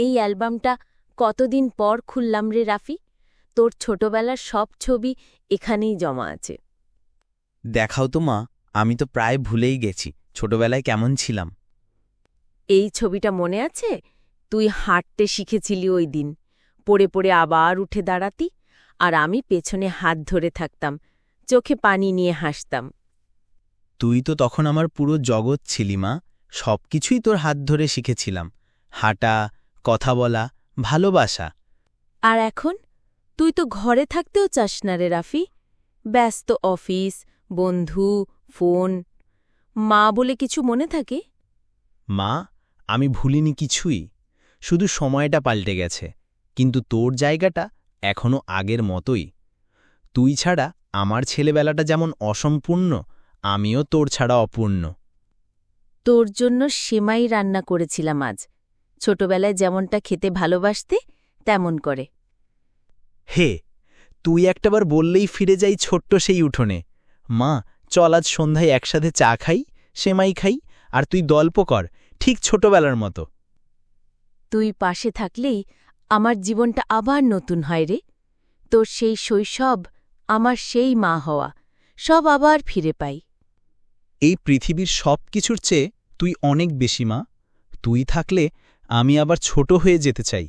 এই অ্যালবামটা কতদিন পর খুললাম রে রাফি। তোর ছোটবেলার সব ছবি এখানেই জমা আছে। দেখাও তো মা, আমি তো প্রায় ভুলেই গেছি ছোটবেলায় কেমন ছিলাম। এই ছবিটা মনে আছে? তুই হাঁটতে শিখেছিলি ওই দিন, পড়ে পড়ে আবার উঠে দাঁড়াতি, আর আমি পেছনে হাত ধরে থাকতাম, চোখে পানি নিয়ে হাসতাম। তুই তো তখন আমার পুরো জগৎ ছিলি মা, সবকিছুই তোর হাত ধরে শিখেছিলাম, হাঁটা, কথা বলা, ভালোবাসা। আর এখন তুই তো ঘরে থাকতেও চাস না রে রাফি। ব্যস্ত অফিস, বন্ধু, ফোন। মা বলে কিছু মনে থাকে? মা, আমি ভুলিনি কিছুই, শুধু সময়টা পাল্টে গেছে, কিন্তু তোর জায়গাটা এখনো আগের মতোই। তুই ছাড়া আমার ছেলেবেলাটা যেমন অসম্পূর্ণ, আমিও তোর ছাড়া অপূর্ণ। তোর জন্য সেমাই রান্না করেছিলাম আজ, ছোটবেলায় যেমনটা খেতে ভালোবাসতে তেমন করে। হে, তুই একটাবার বললেই ফিরে যাই ছোট্ট সেই উঠোনে, মা চল আজ সন্ধ্যায় একসাথে চা খাই, সেমাই খাই, আর তুই গল্প কর, ঠিক ছোটবেলার মতো। তুই পাশে থাকলেই আমার জীবনটা আবার নতুন হয় রে। তোর সেই শৈশব, আমার সেই মা হওয়া, সব আবার ফিরে পাই। এই পৃথিবীর সব কিছুর চেয়ে তুই অনেক বেশি মা। তুই থাকলে আমি আবার ছোট হয়ে যেতে চাই।